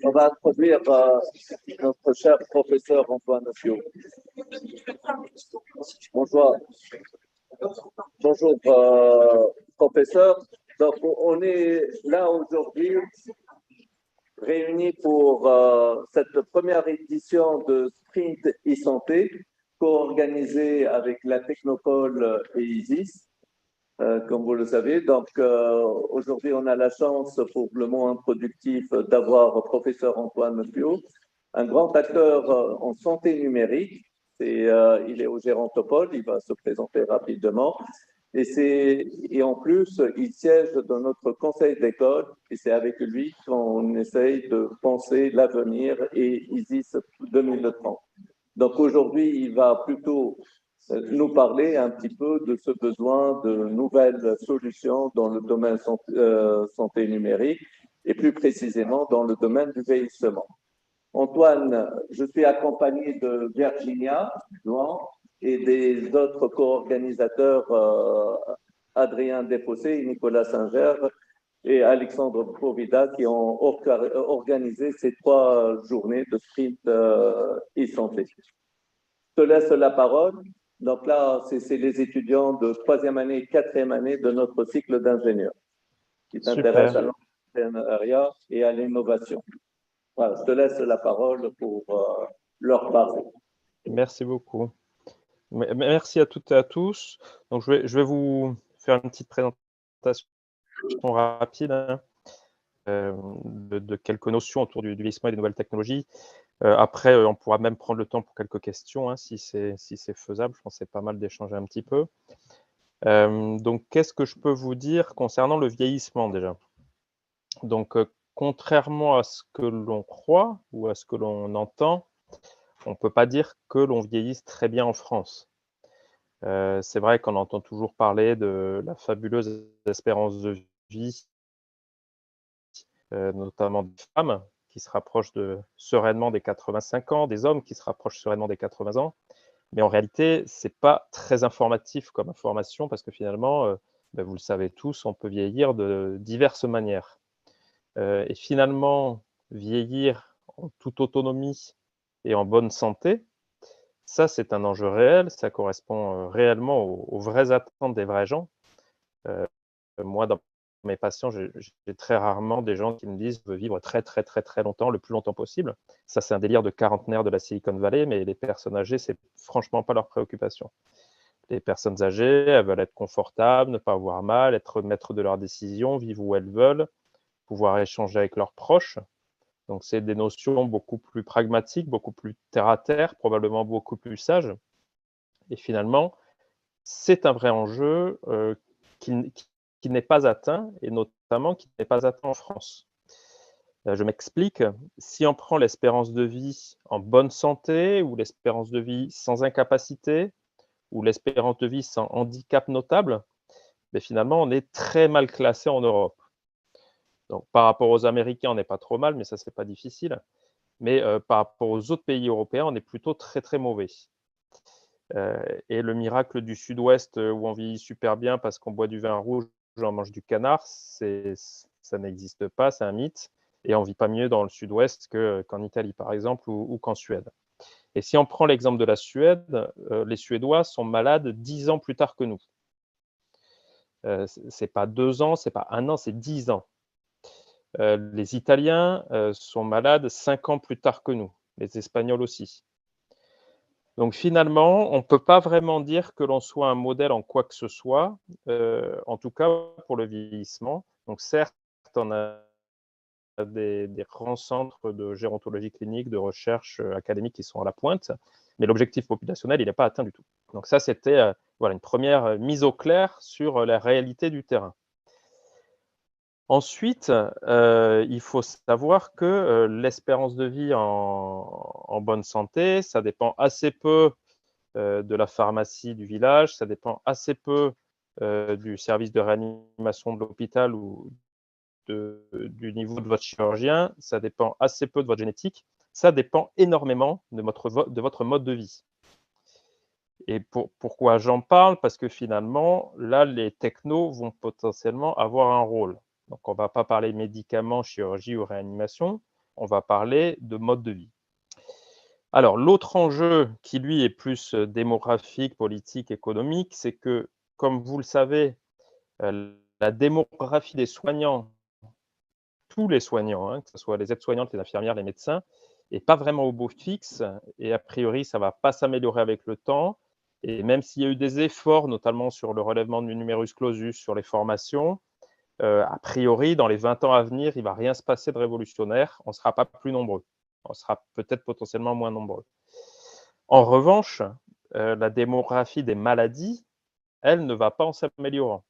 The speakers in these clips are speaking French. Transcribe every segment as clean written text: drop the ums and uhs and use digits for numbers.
On va introduire notre cher professeur Antoine Pio. Bonjour. Bonjour, professeur. Donc, on est là aujourd'hui réunis pour cette première édition de Sprint e-santé, co-organisée avec la Technopole et ISIS, comme vous le savez. Donc, aujourd'hui, on a la chance, pour le mot introductif, d'avoir professeur Antoine Pio, un grand acteur en santé numérique. Il est au Gérontopole, il va se présenter rapidement. Et en plus, il siège dans notre conseil d'école et c'est avec lui qu'on essaye de penser l'avenir et ISIS 2030. Donc aujourd'hui, il va plutôt nous parler un petit peu de ce besoin de nouvelles solutions dans le domaine santé numérique et plus précisément dans le domaine du vieillissement. Antoine, je suis accompagné de Virginia Jouan et des autres co-organisateurs Adrien Desfossé et Nicolas Singer et Alexandre Provida qui ont organisé ces 3 journées de sprint e-santé. Je te laisse la parole. Donc là, c'est les étudiants de 3e année et 4e année de notre cycle d'ingénieurs qui s'intéressent à l'entrepreneuriat et à l'innovation. Voilà, je te laisse la parole pour leur parler. Merci beaucoup. Merci à toutes et à tous. Donc, je vais vous faire une petite présentation rapide de quelques notions autour du vieillissement et des nouvelles technologies. Après, on pourra même prendre le temps pour quelques questions, si c'est faisable. Je pense que c'est pas mal d'échanger un petit peu. Donc, qu'est-ce que je peux vous dire concernant le vieillissement déjà? Donc, contrairement à ce que l'on croit ou à ce que l'on entend, on ne peut pas dire que l'on vieillisse très bien en France. C'est vrai qu'on entend toujours parler de la fabuleuse espérance de vie, notamment des femmes qui se rapprochent sereinement des 85 ans, des hommes qui se rapprochent sereinement des 80 ans. Mais en réalité, ce n'est pas très informatif comme information parce que finalement, vous le savez tous, on peut vieillir de diverses manières. Et finalement, vieillir en toute autonomie et en bonne santé, ça, c'est un enjeu réel, ça correspond réellement aux vraies attentes des vrais gens. Moi, dans mes patients, j'ai très rarement des gens qui me disent « je veux vivre très, très, très, très longtemps, le plus longtemps possible ». Ça, c'est un délire de quarantenaire de la Silicon Valley, mais les personnes âgées, c'est franchement pas leur préoccupation. Les personnes âgées, elles veulent être confortables, ne pas avoir mal, être maîtres de leurs décisions, vivre où elles veulent, pouvoir échanger avec leurs proches. Donc, c'est des notions beaucoup plus pragmatiques, beaucoup plus terre-à-terre, probablement beaucoup plus sages. Et finalement, c'est un vrai enjeu qui n'est pas atteint, et notamment qui n'est pas atteint en France. Je m'explique. Si on prend l'espérance de vie en bonne santé, ou l'espérance de vie sans incapacité, ou l'espérance de vie sans handicap notable, finalement, on est très mal classé en Europe. Donc, par rapport aux Américains, on n'est pas trop mal, mais ça, c'est pas difficile. Mais par rapport aux autres pays européens, on est plutôt très, très mauvais. Et le miracle du Sud-Ouest, où on vit super bien parce qu'on boit du vin rouge, on mange du canard, ça n'existe pas, c'est un mythe. Et on ne vit pas mieux dans le Sud-Ouest qu'en Italie, par exemple, ou qu'en Suède. Et si on prend l'exemple de la Suède, les Suédois sont malades 10 ans plus tard que nous. Ce n'est pas 2 ans, ce n'est pas 1 an, c'est 10 ans. Les Italiens sont malades 5 ans plus tard que nous, les Espagnols aussi. Donc finalement, on ne peut pas vraiment dire que l'on soit un modèle en quoi que ce soit, en tout cas pour le vieillissement. Donc certes, on a des grands centres de gérontologie clinique, de recherche académique qui sont à la pointe, mais l'objectif populationnel, il n'est pas atteint du tout. Donc ça, c'était une première mise au clair sur la réalité du terrain. Ensuite, il faut savoir que l'espérance de vie en bonne santé, ça dépend assez peu de la pharmacie du village, ça dépend assez peu du service de réanimation de l'hôpital ou du niveau de votre chirurgien, ça dépend assez peu de votre génétique, ça dépend énormément de votre mode de vie. Et pourquoi j'en parle? Parce que finalement, là, les technos vont potentiellement avoir un rôle. Donc, on ne va pas parler médicaments, chirurgie ou réanimation, on va parler de mode de vie. Alors, l'autre enjeu qui, lui, est plus démographique, politique, économique, c'est que, comme vous le savez, la démographie des soignants, tous les soignants, hein, que ce soit les aides-soignantes, les infirmières, les médecins, n'est pas vraiment au beau fixe et a priori, ça ne va pas s'améliorer avec le temps. Et même s'il y a eu des efforts, notamment sur le relèvement du numerus clausus, sur les formations, a priori, dans les 20 ans à venir, il ne va rien se passer de révolutionnaire. On ne sera pas plus nombreux. On sera peut-être potentiellement moins nombreux. En revanche, la démographie des maladies, elle, ne va pas en s'améliorant.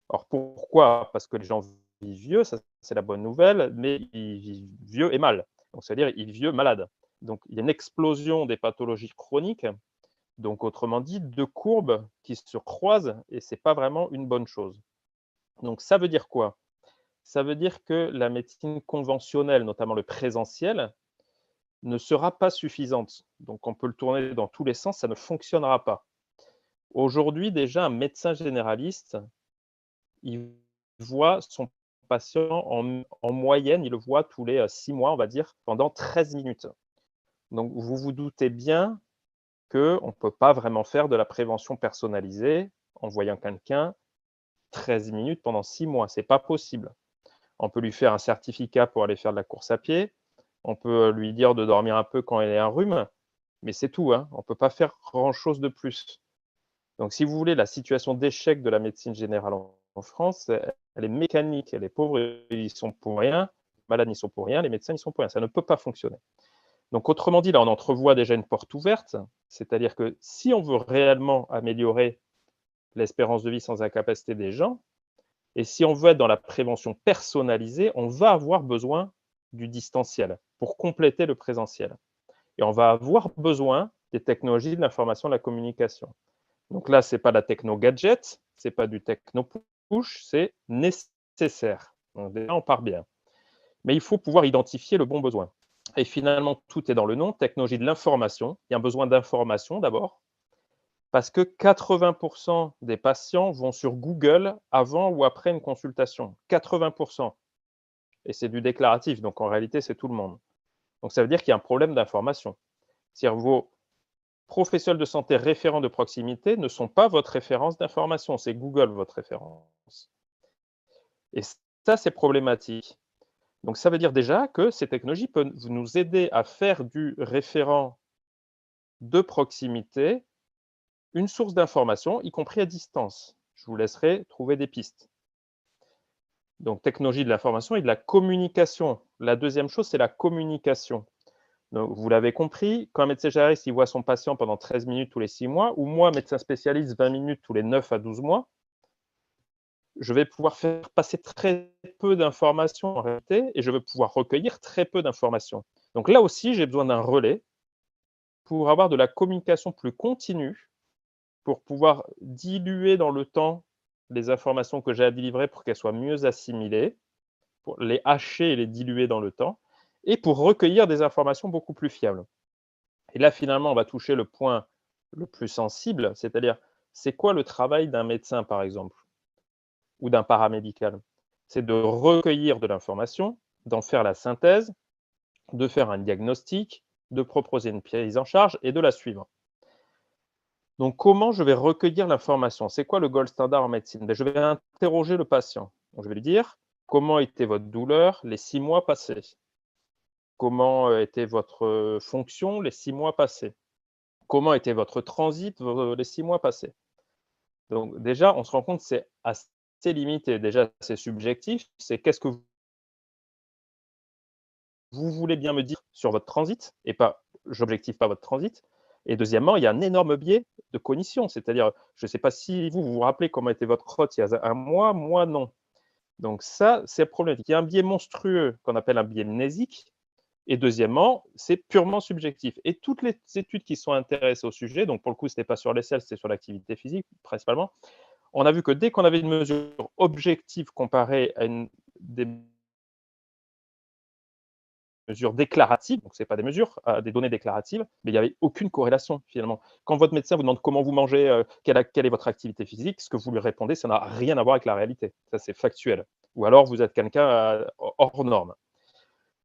Alors pourquoi? Parce que les gens vivent vieux, ça c'est la bonne nouvelle, mais ils vivent vieux et mal. Donc c'est-à-dire ils vivent vieux malades. Donc il y a une explosion des pathologies chroniques. Donc autrement dit, 2 courbes qui se croisent et ce n'est pas vraiment une bonne chose. Donc ça veut dire quoi? Ça veut dire que la médecine conventionnelle, notamment le présentiel, ne sera pas suffisante. Donc on peut le tourner dans tous les sens, ça ne fonctionnera pas. Aujourd'hui déjà, un médecin généraliste, il voit son patient en moyenne, il le voit tous les 6 mois, on va dire, pendant 13 minutes. Donc vous vous doutez bien qu'on ne peut pas vraiment faire de la prévention personnalisée en voyant quelqu'un 13 minutes pendant 6 mois, ce n'est pas possible. On peut lui faire un certificat pour aller faire de la course à pied, on peut lui dire de dormir un peu quand il a un rhume, mais c'est tout, hein. On ne peut pas faire grand-chose de plus. Donc si vous voulez, la situation d'échec de la médecine générale en France, elle est mécanique. Les pauvres, ils y sont pour rien, les malades n'y sont pour rien, les médecins n'y sont pour rien. Ça ne peut pas fonctionner. Donc autrement dit, là, on entrevoit déjà une porte ouverte, c'est-à-dire que si on veut réellement améliorer l'espérance de vie sans incapacité des gens, et si on veut être dans la prévention personnalisée, on va avoir besoin du distanciel pour compléter le présentiel. Et on va avoir besoin des technologies de l'information et de la communication. Donc là, ce n'est pas la techno-gadget, ce n'est pas du techno-push, c'est nécessaire. Donc déjà, on part bien. Mais il faut pouvoir identifier le bon besoin. Et finalement, tout est dans le nom, technologie de l'information. Il y a un besoin d'information d'abord, parce que 80% des patients vont sur Google avant ou après une consultation. 80%. Et c'est du déclaratif, donc en réalité, c'est tout le monde. Donc ça veut dire qu'il y a un problème d'information. C'est-à-dire vos professionnels de santé référents de proximité ne sont pas votre référence d'information, c'est Google votre référence. Et ça, c'est problématique. Donc ça veut dire déjà que ces technologies peuvent nous aider à faire du référent de proximité une source d'information, y compris à distance. Je vous laisserai trouver des pistes. Donc, technologie de l'information et de la communication. La deuxième chose, c'est la communication. Donc, vous l'avez compris, quand un médecin généraliste il voit son patient pendant 13 minutes tous les 6 mois, ou moi, médecin spécialiste, 20 minutes tous les 9 à 12 mois, je vais pouvoir faire passer très peu d'informations en réalité et je vais pouvoir recueillir très peu d'informations. Donc là aussi, j'ai besoin d'un relais pour avoir de la communication plus continue, pour pouvoir diluer dans le temps les informations que j'ai à délivrer pour qu'elles soient mieux assimilées, pour les hacher et les diluer dans le temps, et pour recueillir des informations beaucoup plus fiables. Et là, finalement, on va toucher le point le plus sensible, c'est-à-dire, c'est quoi le travail d'un médecin, par exemple, ou d'un paramédical? C'est de recueillir de l'information, d'en faire la synthèse, de faire un diagnostic, de proposer une prise en charge et de la suivre. Donc, comment je vais recueillir l'information? C'est quoi le gold standard en médecine? Je vais interroger le patient. Donc, je vais lui dire, comment était votre douleur les 6 mois passés? Comment était votre fonction les 6 mois passés? Comment était votre transit les 6 mois passés? Donc déjà, on se rend compte que c'est assez limité. Déjà, c'est subjectif. C'est qu'est-ce que vous voulez bien me dire sur votre transit et pas j'objective pas votre transit. Et deuxièmement, il y a un énorme biais de cognition. C'est-à-dire, je ne sais pas si vous vous rappelez comment était votre crotte il y a un mois, moi non. Donc ça, c'est problématique. Il y a un biais monstrueux qu'on appelle un biais mnésique. Et deuxièmement, c'est purement subjectif. Et toutes les études qui sont intéressées au sujet, donc pour le coup, ce n'était pas sur les selles, c'était sur l'activité physique principalement, on a vu que dès qu'on avait une mesure objective comparée à des mesures déclaratives, donc ce n'est pas des mesures, des données déclaratives, mais il n'y avait aucune corrélation finalement. Quand votre médecin vous demande comment vous mangez, quelle est votre activité physique, ce que vous lui répondez, ça n'a rien à voir avec la réalité. Ça, c'est factuel. ou alors vous êtes quelqu'un hors norme.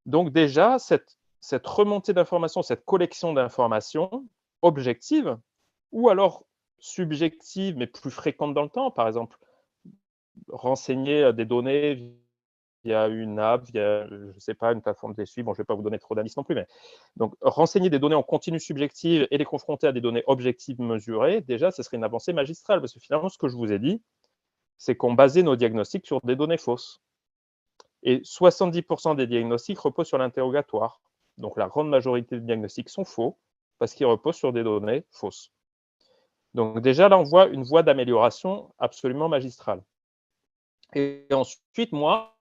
Donc déjà, cette remontée d'informations, cette collection d'informations objectives, ou alors subjectives, mais plus fréquentes dans le temps, par exemple, renseigner des données via une app, via, je ne sais pas, une plateforme de suivi. Bon, je ne vais pas vous donner trop d'indices non plus, mais donc renseigner des données en continu subjective et les confronter à des données objectives mesurées, déjà, ce serait une avancée magistrale, parce que finalement, ce que je vous ai dit, c'est qu'on basait nos diagnostics sur des données fausses. Et 70% des diagnostics reposent sur l'interrogatoire. Donc la grande majorité des diagnostics sont faux, parce qu'ils reposent sur des données fausses. Donc déjà, là, on voit une voie d'amélioration absolument magistrale. Et ensuite, moi,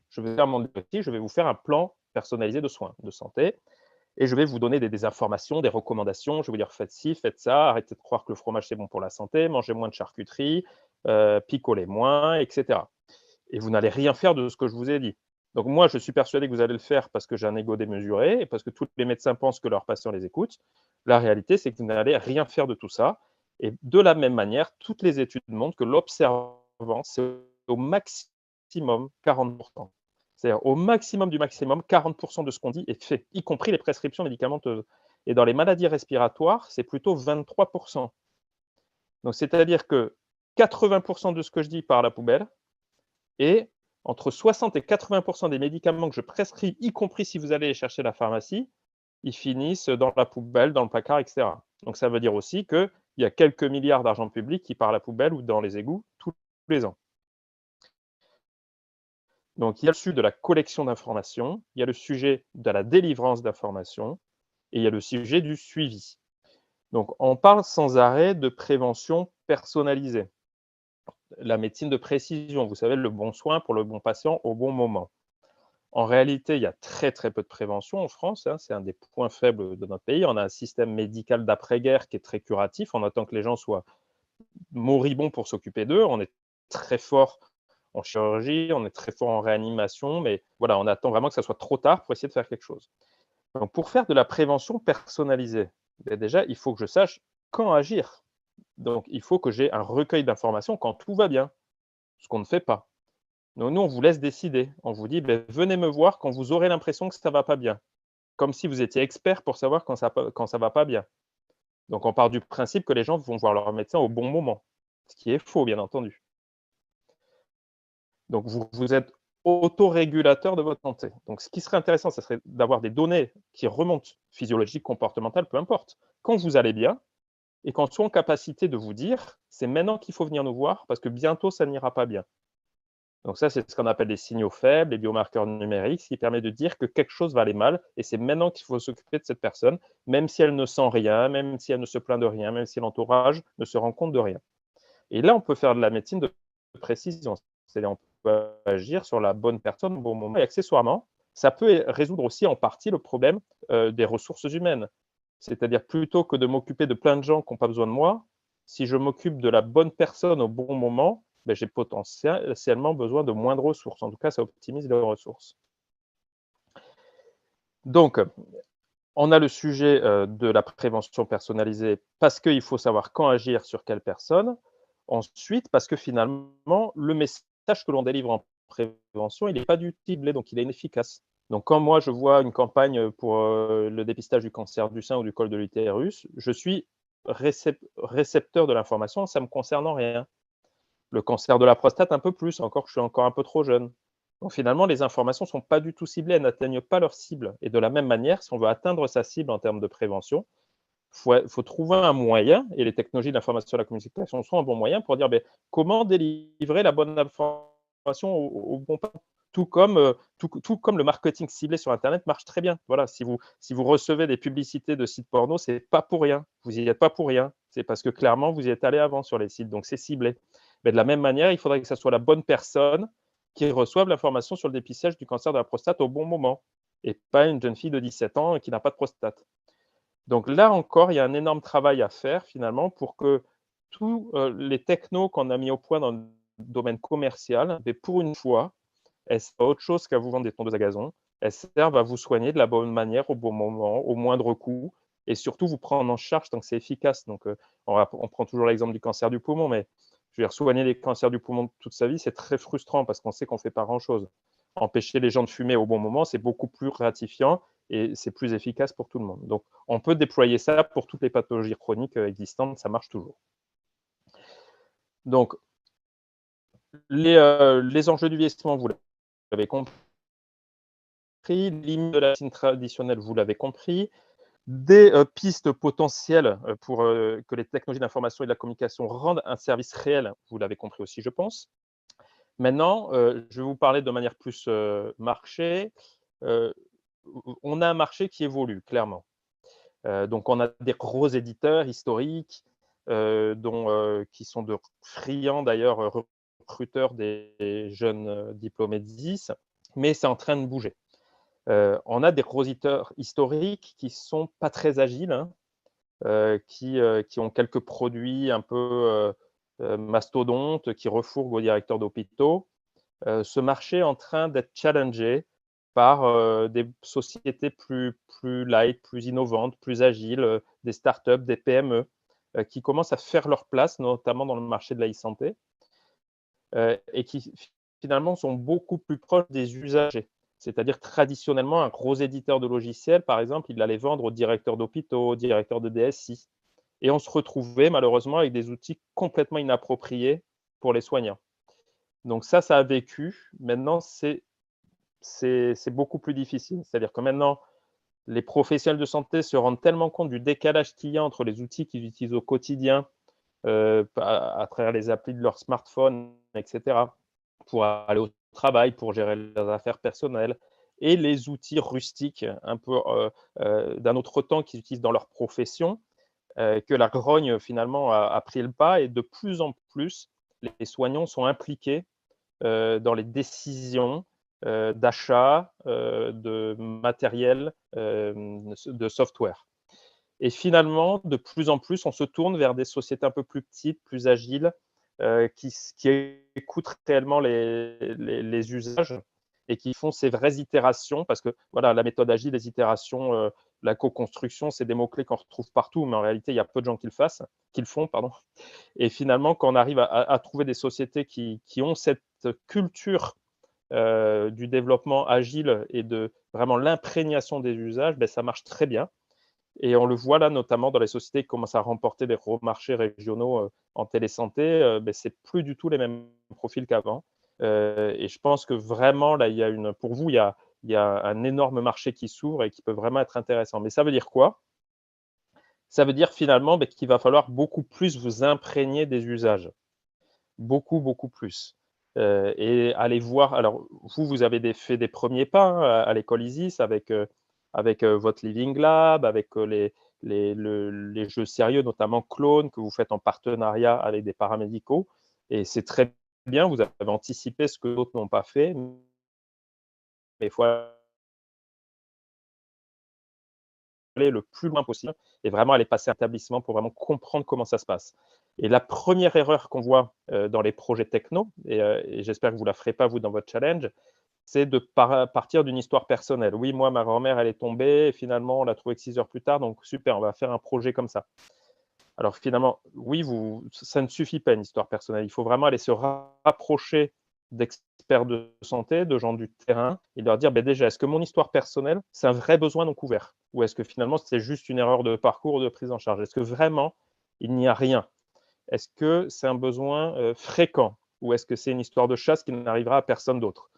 je vais faire mon diagnostic, je vais vous faire un plan personnalisé de soins, de santé, et je vais vous donner des informations, des recommandations. Je vais vous dire, faites ci, faites ça, arrêtez de croire que le fromage, c'est bon pour la santé, mangez moins de charcuterie, picolez moins, etc. Et vous n'allez rien faire de ce que je vous ai dit. Donc moi, je suis persuadé que vous allez le faire parce que j'ai un ego démesuré et parce que tous les médecins pensent que leurs patients les écoutent. La réalité, c'est que vous n'allez rien faire de tout ça. Et de la même manière, toutes les études montrent que l'observance, c'est au maximum 40%. C'est-à-dire au maximum du maximum, 40% de ce qu'on dit est fait, y compris les prescriptions médicamenteuses. Et dans les maladies respiratoires, c'est plutôt 23%. Donc c'est-à-dire que 80% de ce que je dis part à la poubelle, et entre 60 et 80% des médicaments que je prescris, y compris si vous allez les chercher à la pharmacie, ils finissent dans la poubelle, dans le placard, etc. Donc ça veut dire aussi qu'il y a quelques milliards d'argent public qui part à la poubelle ou dans les égouts tous les ans. Donc il y a le sujet de la collection d'informations, il y a le sujet de la délivrance d'informations, et il y a le sujet du suivi. Donc on parle sans arrêt de prévention personnalisée. La médecine de précision, vous savez, le bon soin pour le bon patient au bon moment. En réalité, il y a très, très peu de prévention en France, hein, c'est un des points faibles de notre pays. On a un système médical d'après-guerre qui est très curatif, on attend que les gens soient moribonds pour s'occuper d'eux. On est très fort en chirurgie, on est très fort en réanimation, mais voilà, on attend vraiment que ça soit trop tard pour essayer de faire quelque chose. Donc pour faire de la prévention personnalisée, déjà, il faut que je sache quand agir. Donc il faut que j'ai un recueil d'informations quand tout va bien, ce qu'on ne fait pas. Donc nous, on vous laisse décider. On vous dit, venez me voir quand vous aurez l'impression que ça ne va pas bien. Comme si vous étiez expert pour savoir quand ça ne va pas bien. Donc on part du principe que les gens vont voir leur médecin au bon moment, ce qui est faux, bien entendu. Donc vous êtes autorégulateur de votre santé. Donc ce qui serait intéressant, ce serait d'avoir des données qui remontent, physiologiques, comportementales, peu importe, quand vous allez bien, et qu'on soit en capacité de vous dire, c'est maintenant qu'il faut venir nous voir, parce que bientôt, ça n'ira pas bien. Donc ça, c'est ce qu'on appelle les signaux faibles, les biomarqueurs numériques, ce qui permet de dire que quelque chose va aller mal, et c'est maintenant qu'il faut s'occuper de cette personne, même si elle ne sent rien, même si elle ne se plaint de rien, même si l'entourage ne se rend compte de rien. Et là, on peut faire de la médecine de précision, c'est-à-dire on peut agir sur la bonne personne au bon moment. Et accessoirement, ça peut résoudre aussi en partie le problème des ressources humaines. C'est-à-dire plutôt que de m'occuper de plein de gens qui n'ont pas besoin de moi, si je m'occupe de la bonne personne au bon moment, j'ai potentiellement besoin de moins de ressources. En tout cas, ça optimise les ressources. Donc, on a le sujet de la prévention personnalisée parce qu'il faut savoir quand agir sur quelle personne. Ensuite, parce que finalement, le message que l'on délivre en prévention, il n'est pas du ciblé, donc il est inefficace. Donc, quand moi, je vois une campagne pour le dépistage du cancer du sein ou du col de l'utérus, je suis récepteur de l'information, ça ne me concerne en rien. Le cancer de la prostate, un peu plus, encore, je suis encore un peu trop jeune. Donc finalement, les informations ne sont pas du tout ciblées, elles n'atteignent pas leur cible. Et de la même manière, si on veut atteindre sa cible en termes de prévention, il faut trouver un moyen, et les technologies de l'information et de la communication sont un bon moyen pour dire comment délivrer la bonne information au bon patient. Tout comme le marketing ciblé sur Internet marche très bien. Voilà, si vous recevez des publicités de sites porno, ce n'est pas pour rien. Vous n'y êtes pas pour rien. C'est parce que clairement, vous y êtes allé avant sur les sites, donc c'est ciblé. Mais de la même manière, il faudrait que ce soit la bonne personne qui reçoive l'information sur le dépistage du cancer de la prostate au bon moment, et pas une jeune fille de 17 ans qui n'a pas de prostate. Donc là encore, il y a un énorme travail à faire finalement pour que tous les technos qu'on a mis au point dans le domaine commercial, pour une fois, elles servent à autre chose qu'à vous vendre des tondeuses à gazon. Elles servent à vous soigner de la bonne manière, au bon moment, au moindre coût, et surtout vous prendre en charge tant que c'est efficace. Donc on prend toujours l'exemple du cancer du poumon, mais Je veux dire, soigner les cancers du poumon toute sa vie, c'est très frustrant parce qu'on sait qu'on ne fait pas grand-chose. Empêcher les gens de fumer au bon moment, c'est beaucoup plus gratifiant et c'est plus efficace pour tout le monde. Donc, on peut déployer ça pour toutes les pathologies chroniques existantes, ça marche toujours. Donc, les enjeux du vieillissement, vous l'avez compris. Limite de la médecine traditionnelle, vous l'avez compris. Des pistes potentielles pour que les technologies d'information et de la communication rendent un service réel, vous l'avez compris aussi, je pense. Maintenant, je vais vous parler de manière plus marché. On a un marché qui évolue, clairement. Donc, on a des gros éditeurs historiques qui sont de friands, d'ailleurs, recruteurs des jeunes diplômés de 10, mais c'est en train de bouger. On a des gros éditeurs historiques qui ne sont pas très agiles, hein, qui ont quelques produits un peu mastodontes, qui refourguent aux directeurs d'hôpitaux. Ce marché est en train d'être challengé par des sociétés plus light, plus innovantes, plus agiles, des startups, des PME, qui commencent à faire leur place, notamment dans le marché de l'e-santé, et qui finalement sont beaucoup plus proches des usagers. C'est-à-dire traditionnellement, un gros éditeur de logiciels, par exemple, il allait vendre aux directeurs d'hôpitaux, aux directeurs de DSI. Et on se retrouvait malheureusement avec des outils complètement inappropriés pour les soignants. Donc ça a vécu. Maintenant, c'est beaucoup plus difficile. C'est-à-dire que maintenant, les professionnels de santé se rendent tellement compte du décalage qu'il y a entre les outils qu'ils utilisent au quotidien, à travers les applis de leur smartphone, etc., pour aller au travail, pour gérer leurs affaires personnelles, et les outils rustiques un peu d'un autre temps qu'ils utilisent dans leur profession, que la grogne finalement a pris le pas, et de plus en plus, les soignants sont impliqués dans les décisions d'achat de matériel, de software. Et finalement, de plus en plus, on se tourne vers des sociétés un peu plus petites, plus agiles, qui écoutent réellement les usages et qui font ces vraies itérations, parce que voilà, la méthode agile, les itérations, la co-construction, c'est des mots-clés qu'on retrouve partout, mais en réalité, il y a peu de gens qui le font, pardon. Et finalement, quand on arrive à trouver des sociétés qui ont cette culture du développement agile et de vraiment l'imprégnation des usages, ben, ça marche très bien. Et on le voit là, notamment dans les sociétés qui commencent à remporter des gros marchés régionaux en télésanté, ben, c'est plus du tout les mêmes profils qu'avant. Et je pense que vraiment, là, pour vous, il y a un énorme marché qui s'ouvre et qui peut vraiment être intéressant. Mais ça veut dire quoi? Ça veut dire finalement qu'il va falloir beaucoup plus vous imprégner des usages. Beaucoup, beaucoup plus. Et aller voir. Alors, vous avez fait des premiers pas hein, à l'école ISIS avec votre Living Lab, avec les jeux sérieux, notamment Clone, que vous faites en partenariat avec des paramédicaux. Et c'est très bien, vous avez anticipé ce que d'autres n'ont pas fait. Mais il faut aller le plus loin possible et vraiment aller passer un établissement pour vraiment comprendre comment ça se passe. Et la première erreur qu'on voit dans les projets techno, et j'espère que vous ne la ferez pas, vous, dans votre challenge, c'est de partir d'une histoire personnelle. Oui, moi, ma grand-mère, elle est tombée, et finalement, on l'a trouvée que 6 heures plus tard, donc super, on va faire un projet comme ça. Alors finalement, oui, ça ne suffit pas une histoire personnelle. Il faut vraiment aller se rapprocher d'experts de santé, de gens du terrain, et leur dire déjà, est-ce que mon histoire personnelle, c'est un vrai besoin non couvert? Ou est-ce que finalement, c'est juste une erreur de parcours ou de prise en charge? Est-ce que vraiment, il n'y a rien? Est-ce que c'est un besoin fréquent? Ou est-ce que c'est une histoire de chasse qui n'arrivera à personne d'autre?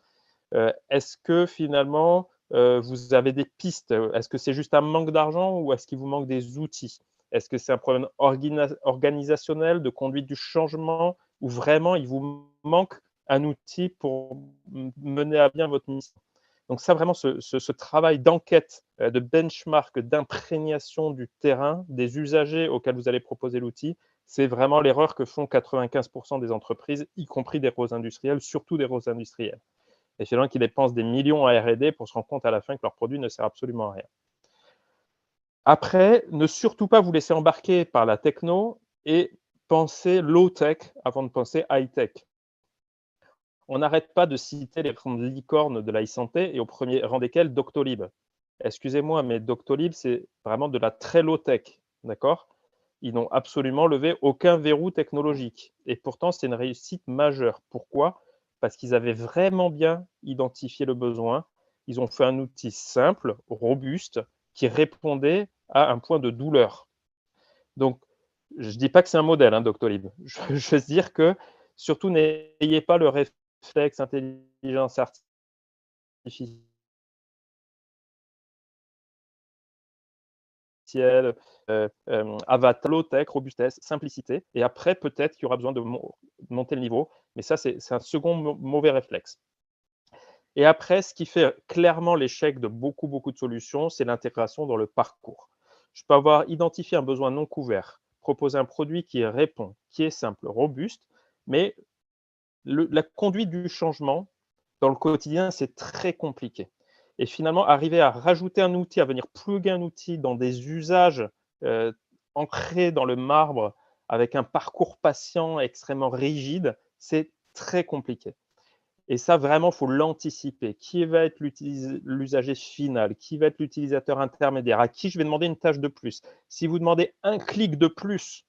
Est-ce que finalement, vous avez des pistes? Est-ce que c'est juste un manque d'argent ou est-ce qu'il vous manque des outils? Est-ce que c'est un problème organisationnel, de conduite du changement, ou vraiment il vous manque un outil pour mener à bien votre mission? Donc ça, vraiment, ce travail d'enquête, de benchmark, d'imprégnation du terrain, des usagers auxquels vous allez proposer l'outil, c'est vraiment l'erreur que font 95% des entreprises, y compris des gros industriels, surtout des gros industriels. Et finalement, qui dépensent des millions à R&D pour se rendre compte à la fin que leur produit ne sert absolument à rien. Après, ne surtout pas vous laisser embarquer par la techno et penser low-tech avant de penser high-tech. On n'arrête pas de citer les grandes licornes de l'e-santé et au premier rang desquelles Doctolib. Excusez-moi, mais Doctolib, c'est vraiment de la très low-tech, d'accord? ils n'ont absolument levé aucun verrou technologique. Et pourtant, c'est une réussite majeure. Pourquoi? Parce qu'ils avaient vraiment bien identifié le besoin. Ils ont fait un outil simple, robuste, qui répondait à un point de douleur. Donc, je ne dis pas que c'est un modèle, hein, Doctolib. Je veux dire que, surtout, n'ayez pas le réflexe intelligence artificielle, avatar, low-tech, robustesse, simplicité. Et après, peut-être qu'il y aura besoin de monter le niveau. Mais ça, c'est un second mauvais réflexe. Et après, ce qui fait clairement l'échec de beaucoup de solutions, c'est l'intégration dans le parcours. Je peux avoir identifié un besoin non couvert, proposer un produit qui répond, qui est simple, robuste, mais la conduite du changement dans le quotidien, c'est très compliqué. Et finalement, arriver à rajouter un outil, à venir plugger un outil dans des usages ancrés dans le marbre, avec un parcours patient extrêmement rigide, c'est très compliqué. Et ça, vraiment, il faut l'anticiper. Qui va être l'usager final? Qui va être l'utilisateur intermédiaire? À qui je vais demander une tâche de plus? Si vous demandez un clic de plus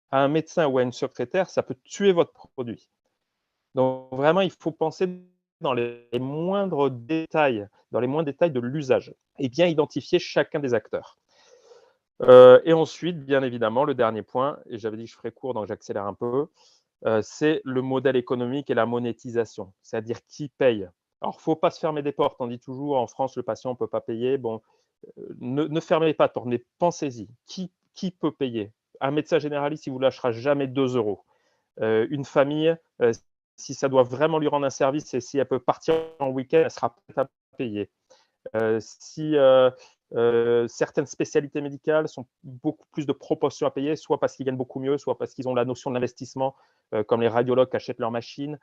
à un médecin ou à une secrétaire, ça peut tuer votre produit. Donc, vraiment, il faut penser dans les moindres détails de l'usage et bien identifier chacun des acteurs. Et ensuite, bien évidemment, le dernier point, et j'avais dit que je ferais court, donc j'accélère un peu, c'est le modèle économique et la monétisation, c'est-à-dire qui paye. Alors, il ne faut pas se fermer des portes. On dit toujours en France, le patient ne peut pas payer. Bon, ne fermez pas de porte, mais pensez-y. Qui peut payer? Un médecin généraliste, il ne vous lâchera jamais 2 euros. Une famille, si ça doit vraiment lui rendre un service et si elle peut partir en week-end, elle sera prête à payer. Si certaines spécialités médicales sont beaucoup plus de proportions à payer, soit parce qu'ils gagnent beaucoup mieux, soit parce qu'ils ont la notion de l'investissement, comme les radiologues qui achètent leurs machines.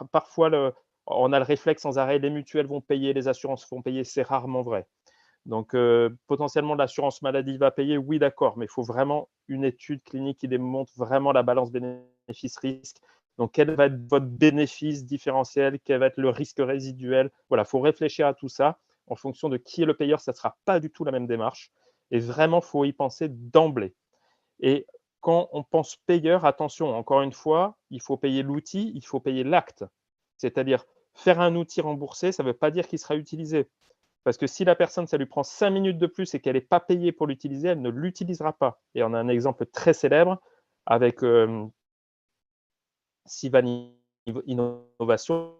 Parfois, on a le réflexe sans arrêt, les mutuelles vont payer, les assurances vont payer, c'est rarement vrai. Donc, potentiellement, l'assurance maladie va payer, oui, d'accord, mais il faut vraiment une étude clinique qui démontre vraiment la balance bénéfice-risque. Donc, quel va être votre bénéfice différentiel? Quel va être le risque résiduel? Voilà, il faut réfléchir à tout ça. En fonction de qui est le payeur, ça ne sera pas du tout la même démarche. Et vraiment, il faut y penser d'emblée. Et quand on pense payeur, attention, encore une fois, il faut payer l'outil, il faut payer l'acte. C'est-à-dire, faire un outil remboursé, ça ne veut pas dire qu'il sera utilisé. Parce que si la personne, ça lui prend 5 minutes de plus et qu'elle n'est pas payée pour l'utiliser, elle ne l'utilisera pas. Et on a un exemple très célèbre avec Sivan Innovation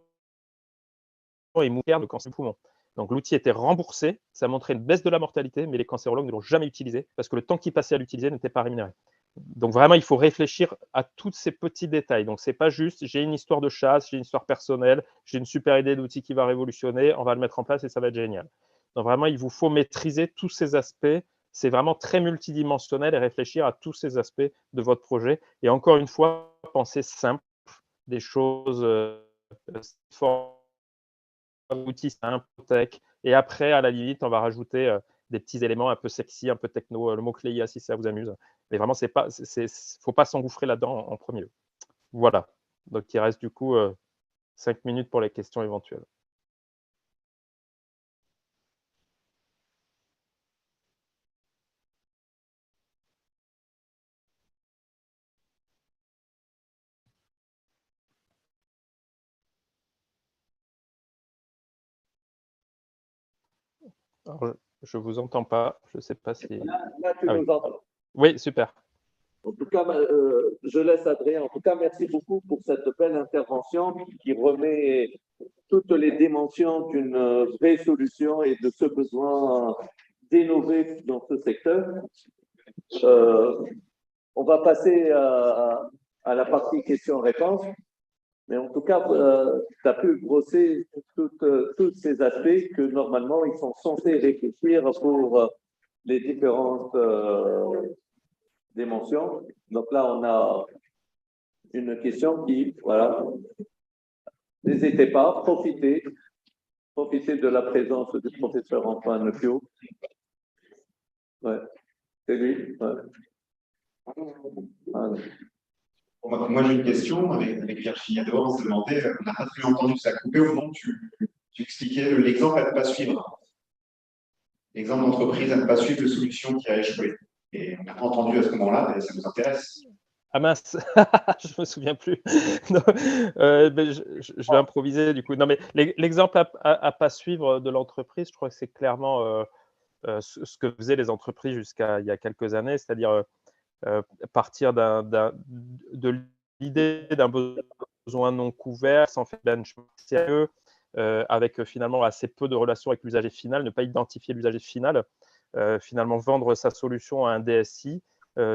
et Mouker de cancer du poumon. Donc l'outil était remboursé, ça montrait une baisse de la mortalité, mais les cancérologues ne l'ont jamais utilisé parce que le temps qu'ils passaient à l'utiliser n'était pas rémunéré. Donc vraiment, il faut réfléchir à tous ces petits détails. Donc c'est pas juste, j'ai une histoire de chasse, j'ai une histoire personnelle, j'ai une super idée d'outil qui va révolutionner, on va le mettre en place et ça va être génial. Donc vraiment, il vous faut maîtriser tous ces aspects. C'est vraiment très multidimensionnel et réfléchir à tous ces aspects de votre projet. Et encore une fois, penser simple, des choses outils simples, tech. Et après, à la limite, on va rajouter des petits éléments un peu sexy, un peu techno, le mot-clé IA si ça vous amuse. Mais vraiment, il ne faut pas s'engouffrer là-dedans en premier lieu. Voilà. Donc, il reste du coup 5 minutes pour les questions éventuelles. Alors, je ne vous entends pas. Je ne sais pas si… Là, tu nous entends. Oui, super. En tout cas, je laisse Adrien. En tout cas, merci beaucoup pour cette belle intervention qui remet toutes les dimensions d'une vraie solution et de ce besoin d'innover dans ce secteur. On va passer à la partie questions-réponses. Mais en tout cas, tu as pu brosser tous ces aspects que normalement, ils sont censés réfléchir pour les différentes dimensions. Donc là, on a une question qui, voilà, n'hésitez pas, profitez de la présence du professeur Antoine Pio. Ouais, c'est lui. Ouais. Voilà. Moi, j'ai une question avec Virginie Dehors. On se demandait, on n'a pas très entendu ça couper au moment où tu expliquais l'exemple à ne pas suivre. exemple d'entreprise à ne pas suivre de solution qui a échoué. Et on n'a pas entendu à ce moment-là, mais ça nous intéresse. Ah mince, je me souviens plus. Non, ben, je vais improviser du coup. Non, mais l'exemple à pas suivre de l'entreprise, je crois que c'est clairement ce que faisaient les entreprises jusqu'à il y a quelques années, c'est-à-dire partir de l'idée d'un besoin non couvert, sans faire de benchmark sérieux, avec finalement assez peu de relations avec l'usager final, ne pas identifier l'usager final, finalement vendre sa solution à un DSI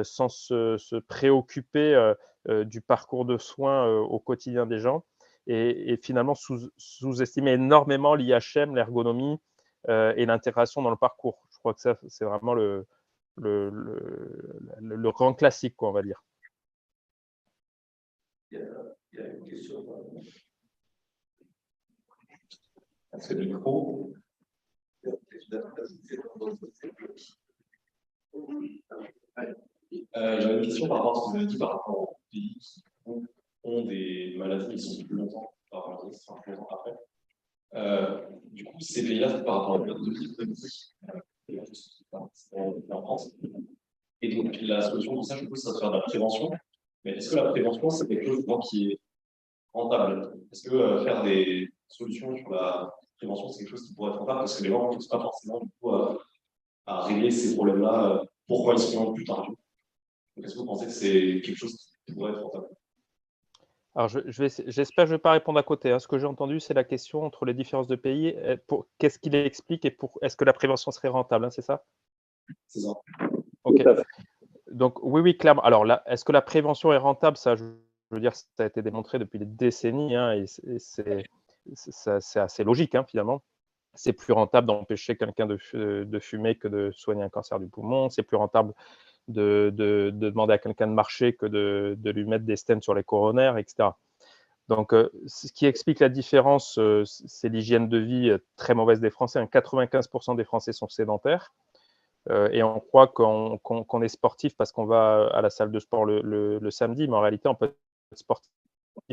sans se préoccuper du parcours de soins au quotidien des gens et finalement sous-estimer énormément l'IHM, l'ergonomie et l'intégration dans le parcours. Je crois que ça, c'est vraiment le grand classique, quoi, on va dire. Il y a une question. Ce micro. J'avais une question par rapport à ce que vous avez dit par rapport aux pays qui ont des maladies qui sont plus longtemps par rapport à plus longtemps après. Du coup, ces pays-là, c'est par rapport à la période de vie en France. Et donc, la solution pour ça, je pense, c'est de faire de la prévention. Mais est-ce que la prévention, c'est quelque chose qui est rentable? Est-ce que faire des solutions sur la prévention, c'est quelque chose qui pourrait être rentable? Parce que les gens ne pensent pas forcément du coup, à régler ces problèmes-là. Pourquoi ils sont plus tard? Est-ce que vous pensez que c'est quelque chose qui pourrait être rentable? Alors, j'espère que je ne vais pas répondre à côté. Hein. Ce que j'ai entendu, c'est la question entre les différences de pays. Qu'est-ce qui l'explique et est-ce que la prévention serait rentable, hein, c'est ça? C'est ça. Ok. Donc, oui, clairement. Alors, est-ce que la prévention est rentable? Ça, je veux dire, ça a été démontré depuis des décennies hein, et c'est assez logique, hein, finalement. C'est plus rentable d'empêcher quelqu'un de fumer que de soigner un cancer du poumon. C'est plus rentable de demander à quelqu'un de marcher que de lui mettre des stents sur les coronaires, etc. Donc, ce qui explique la différence, c'est l'hygiène de vie très mauvaise des Français. 95% des Français sont sédentaires. Et on croit qu'on est sportif parce qu'on va à la salle de sport le samedi, mais en réalité, on peut être sportif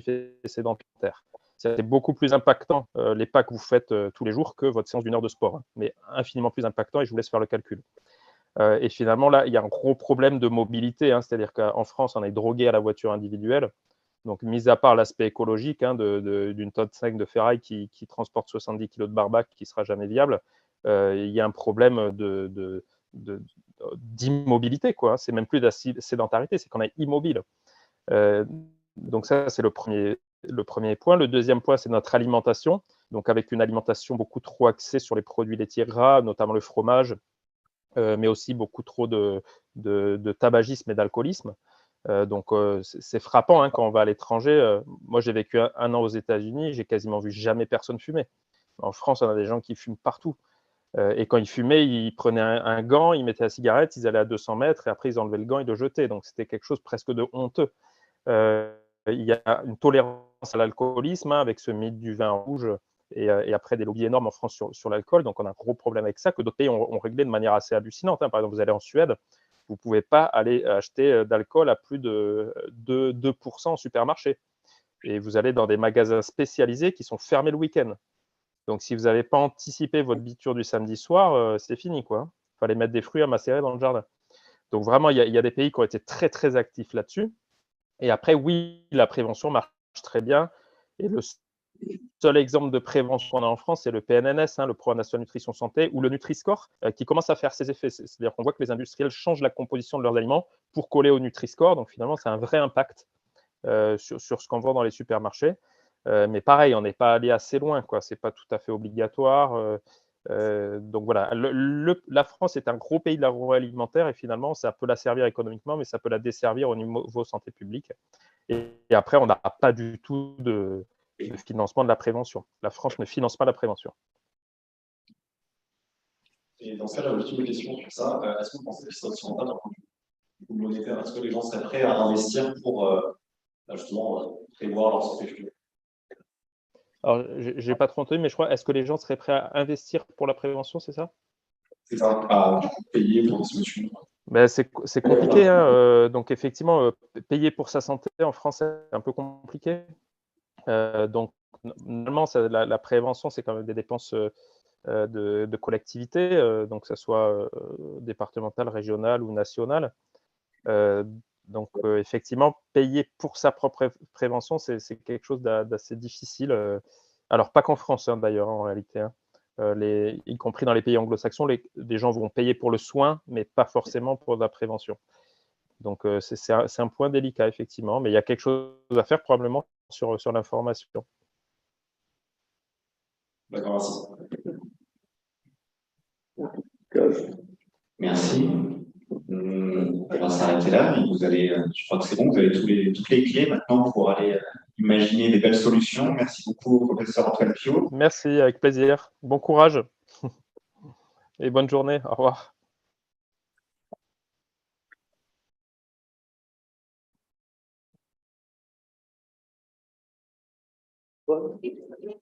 et sédentaire. C'est beaucoup plus impactant les pas que vous faites tous les jours que votre séance d'1 heure de sport, hein, mais infiniment plus impactant et je vous laisse faire le calcul. Et finalement, là, il y a un gros problème de mobilité, hein, c'est-à-dire qu'en France, on est drogué à la voiture individuelle. Donc, mis à part l'aspect écologique hein, d'une tonne 5 de ferraille qui transporte 70 kg de barbac qui ne sera jamais viable, il y a un problème d'immobilité, quoi. C'est même plus de la sédentarité, c'est qu'on est immobile. Donc ça, c'est le premier point. Le deuxième point, c'est notre alimentation. Donc avec une alimentation beaucoup trop axée sur les produits laitiers gras, notamment le fromage, mais aussi beaucoup trop de tabagisme et d'alcoolisme. Donc c'est frappant hein, quand on va à l'étranger. Moi, j'ai vécu un an aux États-Unis, j'ai quasiment vu jamais personne fumer. En France, on a des gens qui fument partout. Et quand ils fumaient, ils prenaient un gant, ils mettaient la cigarette, ils allaient à 200 mètres et après ils enlevaient le gant et le jetaient. Donc c'était quelque chose presque de honteux. Il y a une tolérance à l'alcoolisme hein, avec ce mythe du vin rouge et après des lobbies énormes en France sur l'alcool. Donc on a un gros problème avec ça que d'autres pays ont réglé de manière assez hallucinante. Hein. Par exemple, vous allez en Suède, vous ne pouvez pas aller acheter d'alcool à plus de 2% en supermarché. Et vous allez dans des magasins spécialisés qui sont fermés le week-end. Donc, si vous n'avez pas anticipé votre biture du samedi soir, c'est fini, quoi. Il fallait mettre des fruits à macérer dans le jardin. Donc, vraiment, il y a des pays qui ont été très, très actifs là-dessus. Et après, oui, la prévention marche très bien. Et le seul exemple de prévention qu'on a en France, c'est le PNNS, hein, le Programme national nutrition santé, ou le Nutri-Score, qui commence à faire ses effets. C'est-à-dire qu'on voit que les industriels changent la composition de leurs aliments pour coller au Nutri-Score. Donc, finalement, c'est un vrai impact sur ce qu'on vend dans les supermarchés. Mais pareil, on n'est pas allé assez loin, quoi. C'est pas tout à fait obligatoire. Donc voilà, la France est un gros pays de l'agroalimentaire et finalement, ça peut la servir économiquement, mais ça peut la desservir au niveau santé publique. Et après, on n'a pas du tout de financement de la prévention. La France ne finance pas la prévention. Et dans ce cas, j'avais une question sur ça. Est-ce que vous pensez que c'est aussi rentable d'un point de vue monétaire? Est-ce que les gens seraient prêts à investir pour justement prévoir leur santé future? Alors, je n'ai pas trop entendu, mais je crois, est-ce que les gens seraient prêts à investir pour la prévention, c'est ça? C'est ça, à payer pour des solutions. Ben, c'est compliqué. Hein. Donc, effectivement, payer pour sa santé en France, c'est un peu compliqué. Donc, normalement, la prévention, c'est quand même des dépenses de collectivités, donc que ce soit départementale, régionale ou nationale. Donc, effectivement, payer pour sa propre prévention, c'est quelque chose d'assez difficile. Alors, pas qu'en France, hein, d'ailleurs, en réalité. Hein. Y compris dans les pays anglo-saxons, les gens vont payer pour le soin, mais pas forcément pour la prévention. Donc, c'est un point délicat, effectivement, mais il y a quelque chose à faire probablement sur l'information. D'accord, Merci. Merci. On va s'arrêter là. Vous allez, je crois que c'est bon, vous avez toutes les clés maintenant pour aller imaginer des belles solutions. Merci beaucoup, professeur Antoine Piot. Merci, avec plaisir. Bon courage et bonne journée. Au revoir. Ouais.